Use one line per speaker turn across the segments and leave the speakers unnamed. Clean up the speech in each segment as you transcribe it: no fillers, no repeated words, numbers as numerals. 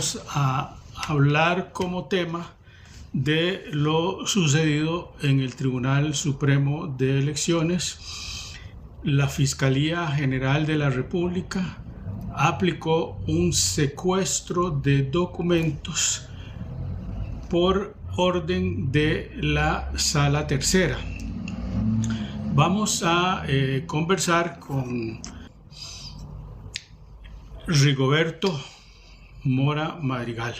vamos a hablar como tema de lo sucedido en el Tribunal Supremo de Elecciones. La Fiscalía General de la República aplicó un secuestro de documentos por orden de la Sala Tercera. Vamos a conversar con Rigoberto Mora Madrigal.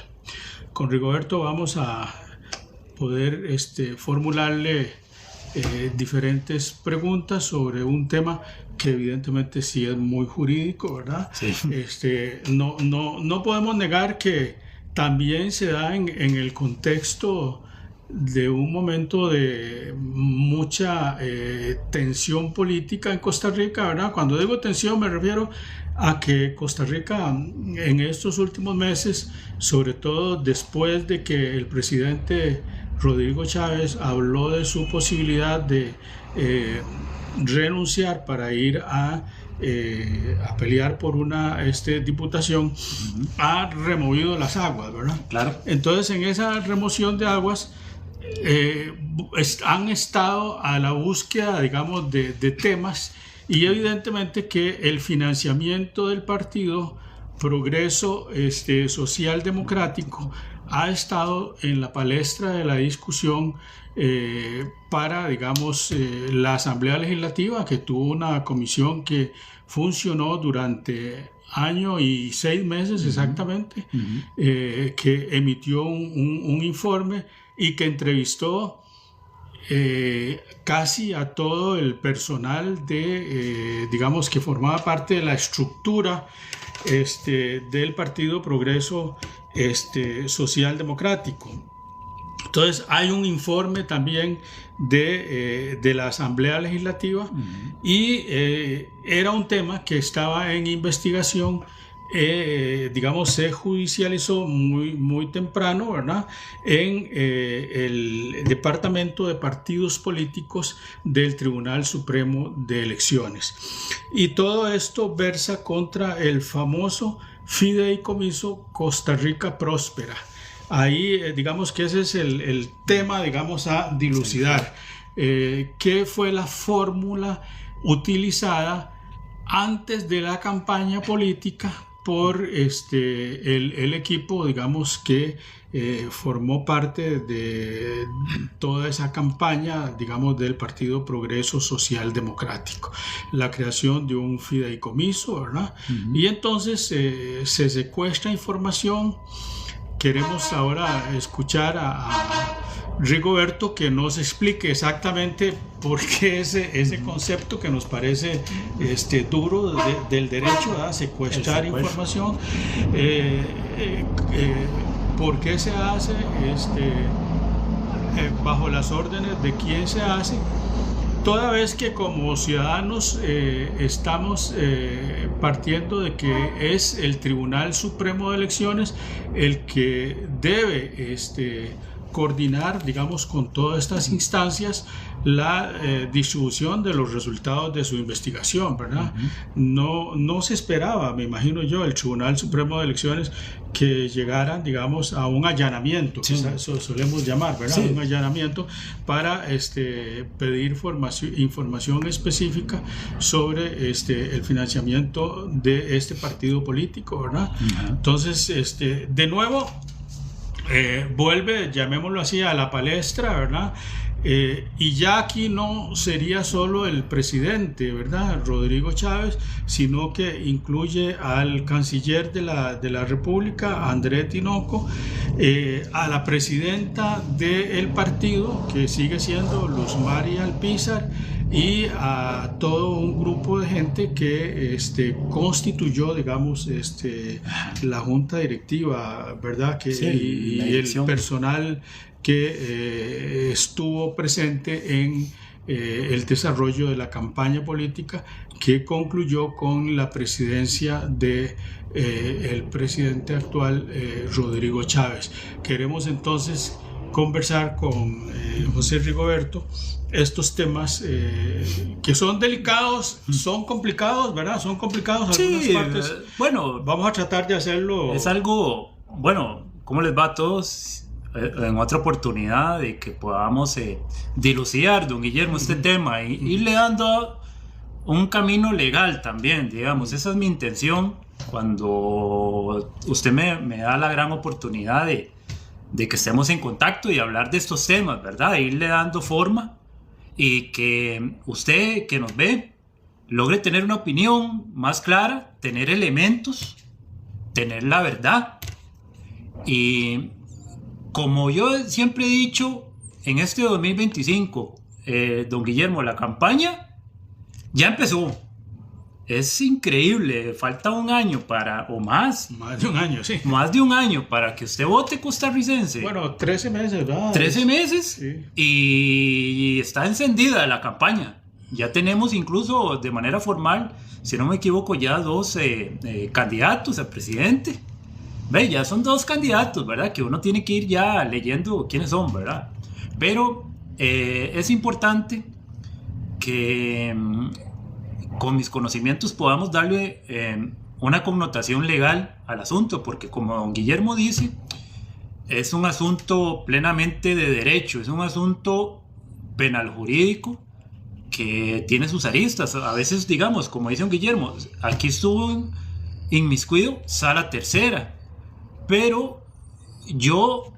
Con Rigoberto vamos a poder formularle diferentes preguntas sobre un tema que evidentemente sí es muy jurídico, ¿verdad?
Sí.
No podemos negar que también se da en el contexto de un momento de mucha tensión política en Costa Rica, ¿verdad? Cuando digo tensión me refiero a que Costa Rica en estos últimos meses, sobre todo después de que el presidente Rodrigo Chávez habló de su posibilidad de renunciar para ir a pelear por una diputación, ha removido las aguas, ¿verdad?
Claro.
Entonces, en esa remoción de aguas han estado a la búsqueda, digamos, de temas, y evidentemente que el financiamiento del partido Progreso Social Democrático ha estado en la palestra de la discusión para, digamos, la Asamblea Legislativa, que tuvo una comisión que funcionó durante año y 6 meses exactamente, que emitió un informe y que entrevistó casi a todo el personal digamos, que formaba parte de la estructura del Partido Progreso Social Democrático. Entonces hay un informe también de la Asamblea Legislativa y era un tema que estaba en investigación. Digamos, se judicializó muy temprano, ¿verdad?, en el Departamento de Partidos Políticos del Tribunal Supremo de Elecciones. Y todo esto versa contra el famoso fideicomiso Costa Rica Próspera. Ahí, digamos que ese es el tema, digamos, a dilucidar. ¿Qué fue la fórmula utilizada antes de la campaña política por el equipo, digamos, que formó parte de toda esa campaña, digamos, del Partido Progreso Social Democrático? La creación de un fideicomiso, ¿verdad? Y entonces se secuestra información. Queremos ahora escuchar a Rigoberto que nos explique exactamente por qué ese concepto que nos parece duro del derecho a secuestrar información, por qué se hace, bajo las órdenes de quién se hace, toda vez que como ciudadanos estamos partiendo de que es el Tribunal Supremo de Elecciones el que debe coordinar, digamos, con todas estas instancias la distribución de los resultados de su investigación, ¿verdad? No se esperaba, me imagino yo, el Tribunal Supremo de Elecciones que llegaran, digamos, a un allanamiento, que eso solemos llamar, ¿verdad? Un allanamiento para pedir información específica sobre el financiamiento de este partido político, ¿verdad? Entonces, de nuevo, vuelve, llamémoslo así, a la palestra, ¿verdad? Y ya aquí no sería solo el presidente, ¿verdad?, Rodrigo Chávez, sino que incluye al canciller de la República, André Tinoco, a la presidenta del partido, que sigue siendo Luz María Alpizar, y a todo un grupo de gente que constituyó, digamos, la junta directiva, ¿verdad?, y el personal que estuvo presente en el desarrollo de la campaña política que concluyó con la presidencia de el presidente actual, Rodrigo Chávez. Queremos entonces conversar con José Rigoberto estos temas que son delicados, son complicados, ¿verdad? Son complicados en algunas partes.
Bueno,
vamos a tratar de hacerlo.
Es algo Bueno, ¿cómo les va a todos? En otra oportunidad de que podamos dilucidar, don Guillermo, este tema y irle dando un camino legal también, digamos. Esa es mi intención cuando usted me da la gran oportunidad de que estemos en contacto y hablar de estos temas, ¿verdad? De irle dando forma y que usted que nos ve logre tener una opinión más clara, tener elementos, tener la verdad. Y como yo siempre he dicho, en este 2025, don Guillermo, la campaña ya empezó. Es increíble, falta un año o más.
Más de un año, sí.
Más de un año para que usted vote costarricense.
Bueno, 13 meses, ¿verdad?
13 meses,
sí.
Y está encendida la campaña. Ya tenemos incluso de manera formal, si no me equivoco, ya 2 candidatos a presidente. Ve, ya son 2 candidatos, ¿verdad? Que uno tiene que ir ya leyendo quiénes son, ¿verdad? Pero es importante que con mis conocimientos podamos darle una connotación legal al asunto, porque como don Guillermo dice, es un asunto plenamente de derecho, es un asunto penal jurídico que tiene sus aristas. A veces, digamos, como dice don Guillermo, aquí estuvo inmiscuido Sala Tercera, pero yo,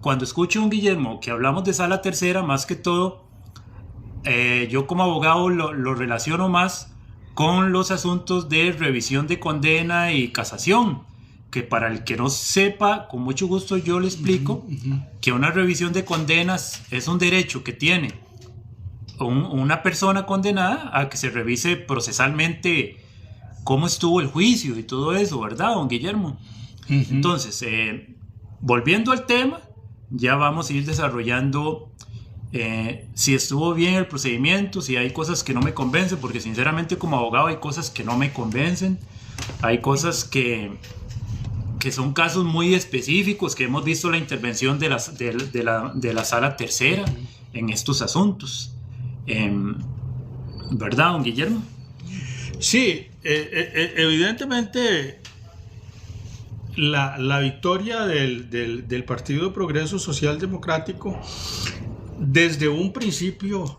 cuando escucho a don Guillermo que hablamos de Sala Tercera, más que todo, yo como abogado lo relaciono más con los asuntos de revisión de condena y casación, que para el que no sepa, con mucho gusto yo le explico que una revisión de condenas es un derecho que tiene una persona condenada a que se revise procesalmente cómo estuvo el juicio y todo eso, ¿verdad, don Guillermo? Entonces, volviendo al tema, ya vamos a ir desarrollando si estuvo bien el procedimiento, si hay cosas que no me convencen, porque sinceramente como abogado hay cosas que no me convencen, hay cosas que son casos muy específicos, que hemos visto la intervención de la Sala Tercera en estos asuntos. ¿Verdad, don Guillermo?
Sí, evidentemente la victoria del Partido Progreso Social Democrático desde un principio,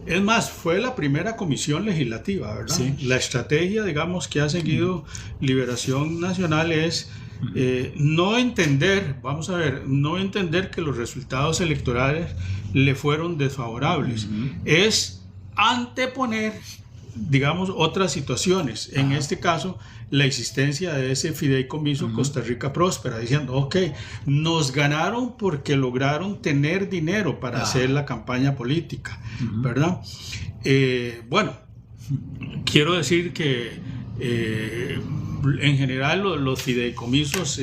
es más, fue la primera comisión legislativa, ¿verdad?
Sí.
La estrategia, digamos, que ha seguido Liberación Nacional es no entender que los resultados electorales le fueron desfavorables, es anteponer, digamos, otras situaciones, en este caso la existencia de ese fideicomiso Costa Rica Próspera, diciendo, ok, nos ganaron porque lograron tener dinero para hacer la campaña política, ¿verdad? Bueno, quiero decir que en general los fideicomisos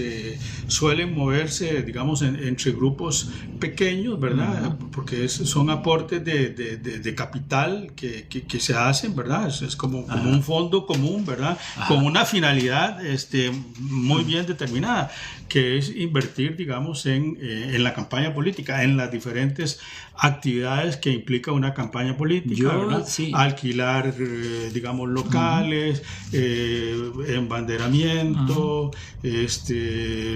suelen moverse, digamos, entre grupos pequeños, ¿verdad? Porque son aportes de capital que se hacen, ¿verdad? Es como un fondo común, ¿verdad? Con una finalidad muy bien determinada, que es invertir, digamos, en la campaña política, en las diferentes actividades que implica una campaña política, ¿verdad?
Sí.
Alquilar, digamos, locales, embanderamiento,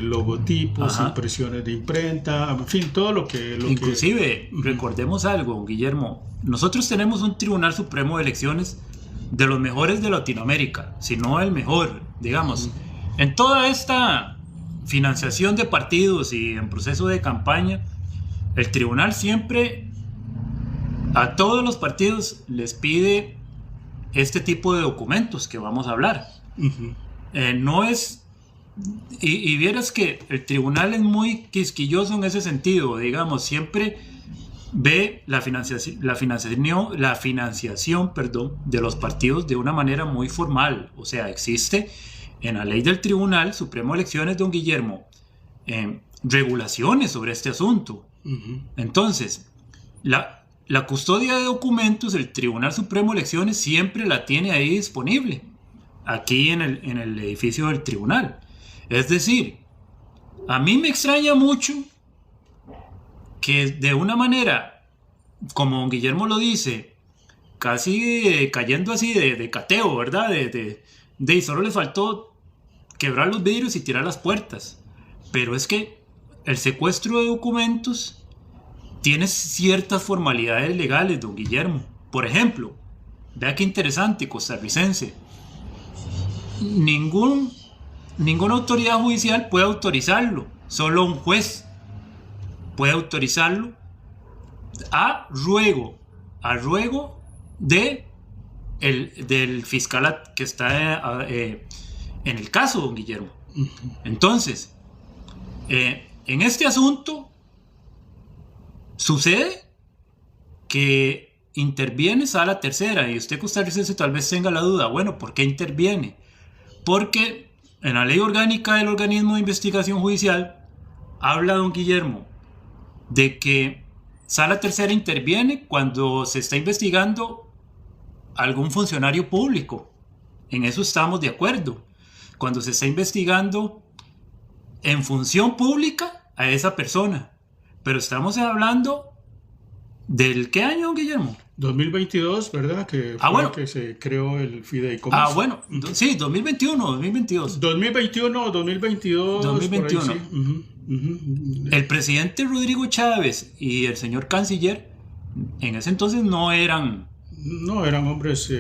logotipos, impresiones de imprenta, en fin, todo lo que...
Inclusive, recordemos algo, Guillermo, nosotros tenemos un Tribunal Supremo de Elecciones de los mejores de Latinoamérica, si no el mejor, digamos. En toda esta financiación de partidos y en proceso de campaña, el tribunal siempre a todos los partidos les pide este tipo de documentos que vamos a hablar. No es... Y vieras que el tribunal es muy quisquilloso en ese sentido, digamos, siempre ve la financiación de los partidos de una manera muy formal. O sea, existe en la ley del Tribunal Supremo de Elecciones, don Guillermo, regulaciones sobre este asunto. Entonces, la custodia de documentos del Tribunal Supremo de Elecciones siempre la tiene ahí disponible, aquí en el edificio del tribunal. Es decir, a mí me extraña mucho que de una manera, como don Guillermo lo dice, casi cayendo así de cateo, ¿verdad? Y solo le faltó quebrar los vidrios y tirar las puertas. Pero es que el secuestro de documentos tiene ciertas formalidades legales, don Guillermo. Por ejemplo, vea qué interesante, costarricense. Ninguna autoridad judicial puede autorizarlo, solo un juez puede autorizarlo a ruego del fiscal que está en el caso, don Guillermo. Entonces, en este asunto sucede que interviene Sala Tercera, y usted costarricense tal vez tenga la duda, bueno, ¿por qué interviene? Porque en la ley orgánica del organismo de investigación judicial habla, don Guillermo, de que Sala Tercera interviene cuando se está investigando algún funcionario público. En eso estamos de acuerdo. Cuando se está investigando en función pública a esa persona. Pero estamos hablando ¿del qué año, don Guillermo?
2022, ¿verdad? Que fue
bueno.
que se creó el fideicomiso.
Bueno, sí, 2021, 2022.
2021 o 2022.
2021.
Por ahí, sí.
El presidente Rodrigo Chávez y el señor canciller en ese entonces no eran
hombres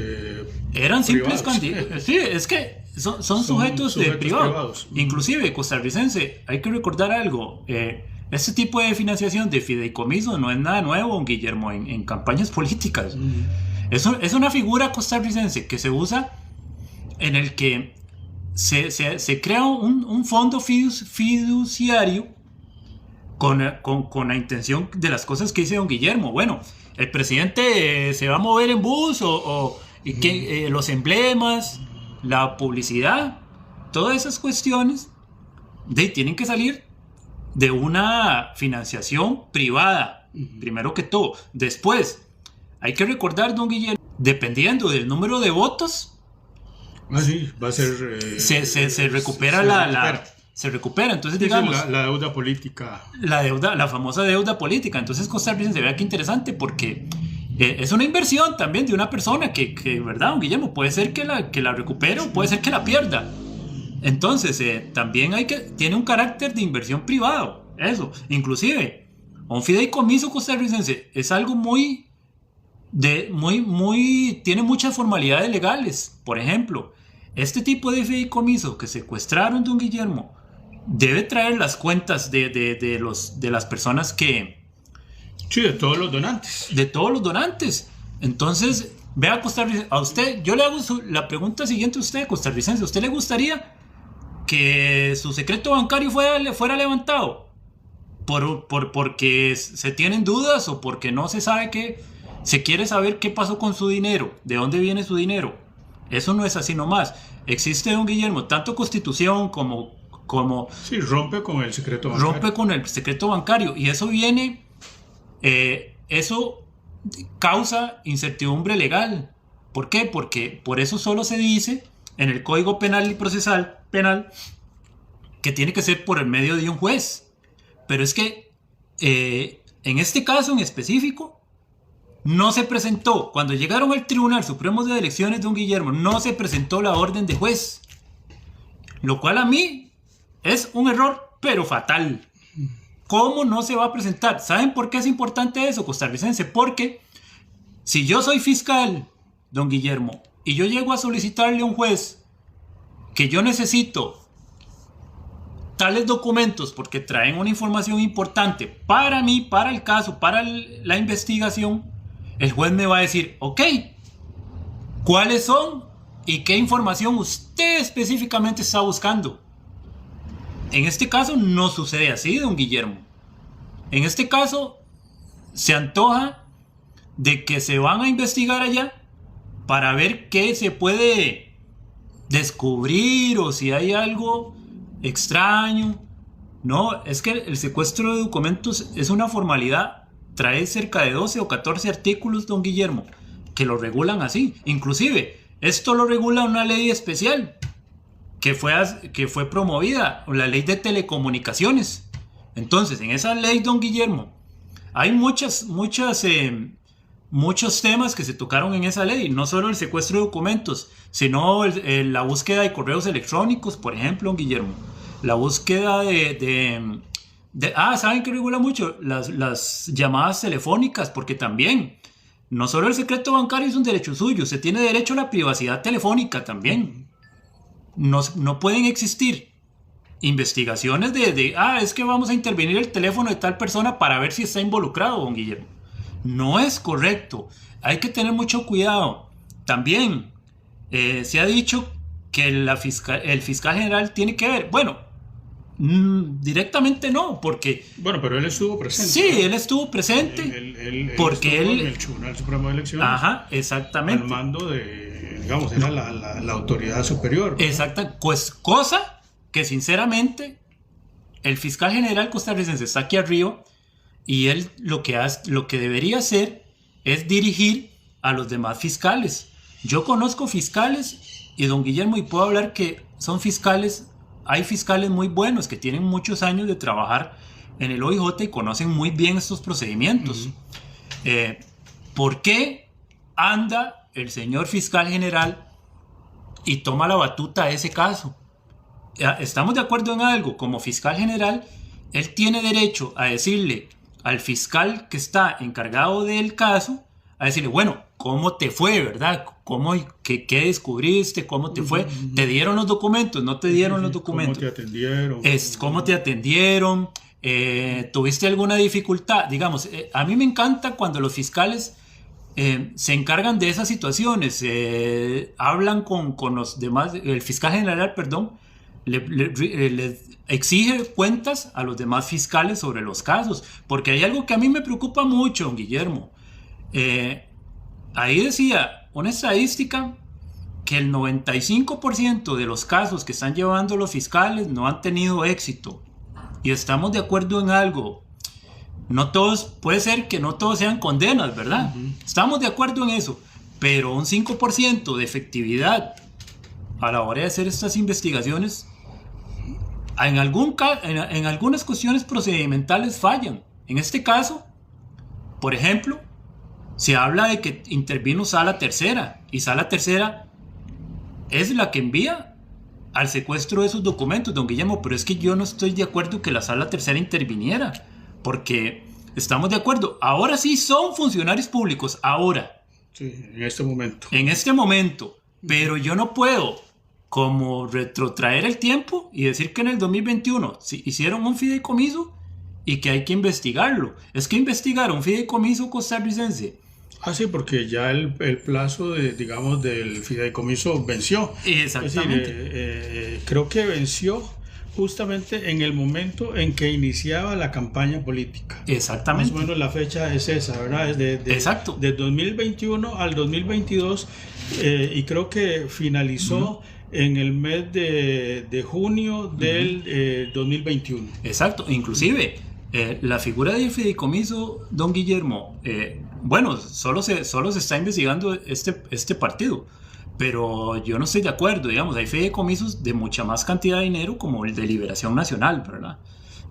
eran simples
privados.
candidatos. Sí, es que son sujetos privados. Inclusive, costarricense, hay que recordar algo. Este tipo de financiación de fideicomiso no es nada nuevo, don Guillermo, en campañas políticas. Es una figura costarricense que se usa en el que se crea un fondo fiduciario con la intención de las cosas que dice don Guillermo. Bueno, el presidente se va a mover en bus y los emblemas, la publicidad, todas esas cuestiones tienen que salir de una financiación privada, primero que todo. Después, hay que recordar, don Guillermo, dependiendo del número de votos,
sí, va a ser...
se recupera se recupera. Entonces,
sí,
digamos,
la deuda política.
La famosa deuda política. Entonces, costarricense, vea qué interesante, porque es una inversión también de una persona que ¿verdad, don Guillermo? Puede ser que la recupere o puede ser que la pierda. Entonces, también tiene un carácter de inversión privado. Eso, inclusive, un fideicomiso costarricense es algo tiene muchas formalidades legales. Por ejemplo, este tipo de fideicomiso que secuestraron, don Guillermo, debe traer las cuentas de las personas que...
Sí, de todos los donantes.
De todos los donantes. Entonces, vea, costarricense, a usted, yo le hago la pregunta siguiente a usted, costarricense. ¿A usted le gustaría que su secreto bancario fuera levantado porque se tienen dudas o porque no se sabe se quiere saber qué pasó con su dinero, de dónde viene su dinero? Eso no es así nomás. Existe, don Guillermo, tanto Constitución como
sí, rompe con el secreto bancario.
Rompe con el secreto bancario, y eso eso causa incertidumbre legal. ¿Por qué? Porque por eso solo se dice en el Código Penal y Procesal Penal que tiene que ser por el medio de un juez. Pero es que en este caso en específico no se presentó, cuando llegaron al Tribunal Supremo de Elecciones, don Guillermo, no se presentó la orden de juez, lo cual a mí es un error pero fatal. ¿Cómo no se va a presentar? ¿Saben por qué es importante eso, costarricense? Porque si yo soy fiscal, don Guillermo, y yo llego a solicitarle a un juez que yo necesito tales documentos porque traen una información importante para mí, para el caso, para la investigación, el juez me va a decir, ok, ¿cuáles son y qué información usted específicamente está buscando? En este caso no sucede así, don Guillermo. En este caso se antoja de que se van a investigar allá para ver qué se puede descubrir o si hay algo extraño. No, es que el secuestro de documentos es una formalidad. Trae cerca de 12 o 14 artículos, don Guillermo, que lo regulan así. Inclusive, esto lo regula una ley especial que fue promovida, la ley de telecomunicaciones. Entonces, en esa ley, don Guillermo, hay muchos temas que se tocaron en esa ley. No solo el secuestro de documentos, sino la búsqueda de correos electrónicos, por ejemplo, don Guillermo. la búsqueda ¿saben qué regula mucho? Las llamadas telefónicas, porque también, no solo el secreto bancario es un derecho suyo, se tiene derecho a la privacidad telefónica también. No pueden existir investigaciones es que vamos a intervenir el teléfono de tal persona para ver si está involucrado, don Guillermo. No es correcto. Hay que tener mucho cuidado. También se ha dicho que el fiscal general tiene que ver. Bueno, directamente no, porque...
Bueno, pero él estuvo presente.
Sí, ¿no? Él estuvo presente.
Él
porque
estuvo en el Tribunal Supremo de Elecciones.
Ajá, exactamente.
Al mando de, digamos, era la autoridad superior, ¿no?
Exacta, pues cosa que sinceramente el fiscal general costarricense está aquí arriba y él lo que debería hacer es dirigir a los demás fiscales. Yo conozco fiscales y don Guillermo, y puedo hablar que son fiscales, hay fiscales muy buenos que tienen muchos años de trabajar en el OIJ y conocen muy bien estos procedimientos. ¿Por qué anda el señor fiscal general y toma la batuta a ese caso? Estamos de acuerdo en algo, como fiscal general, él tiene derecho a decirle al fiscal que está encargado del caso, a decirle, bueno, ¿cómo te fue, verdad? ¿Qué descubriste? ¿Cómo te fue? ¿Te dieron los documentos? ¿No te dieron los documentos?
¿Cómo te atendieron?
¿Cómo te atendieron? ¿Tuviste alguna dificultad? Digamos, a mí me encanta cuando los fiscales se encargan de esas situaciones, hablan con los demás, el fiscal general, perdón, le exige cuentas a los demás fiscales sobre los casos, porque hay algo que a mí me preocupa mucho, don Guillermo. Ahí decía una estadística que el 95% de los casos que están llevando los fiscales no han tenido éxito, y estamos de acuerdo en algo. No todos, puede ser que no todos sean condenas, ¿verdad? Estamos de acuerdo en eso, pero un 5% de efectividad a la hora de hacer estas investigaciones, en algunas cuestiones procedimentales fallan. En este caso, por ejemplo, se habla de que intervino Sala Tercera, y Sala Tercera es la que envía al secuestro de esos documentos, don Guillermo, pero es que yo no estoy de acuerdo que la Sala Tercera interviniera, porque estamos de acuerdo, ahora sí son funcionarios públicos, ahora.
Sí, en este momento.
En este momento, pero yo no puedo como retrotraer el tiempo y decir que en el 2021 hicieron un fideicomiso y que hay que investigarlo. Es que investigar un fideicomiso costarricense.
Sí, porque ya el plazo del fideicomiso venció.
Exactamente.
Es decir, creo que venció justamente en el momento en que iniciaba la campaña política.
Exactamente.
Más o menos la fecha es esa, ¿verdad? Es
Exacto.
De 2021 al 2022, y creo que finalizó en el mes de junio del 2021.
Exacto. Inclusive, la figura del fideicomiso, don Guillermo, bueno, solo se está investigando este partido, pero yo no estoy de acuerdo. Digamos, hay fideicomisos de mucha más cantidad de dinero, como el de Liberación Nacional, ¿verdad?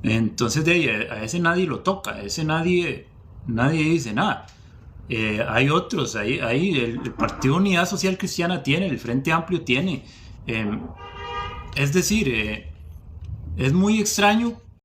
Entonces a ese nadie lo toca, a ese nadie dice nada. Hay otros, ahí el Partido Unidad Social Cristiana tiene, el Frente Amplio tiene. Es decir, es muy extraño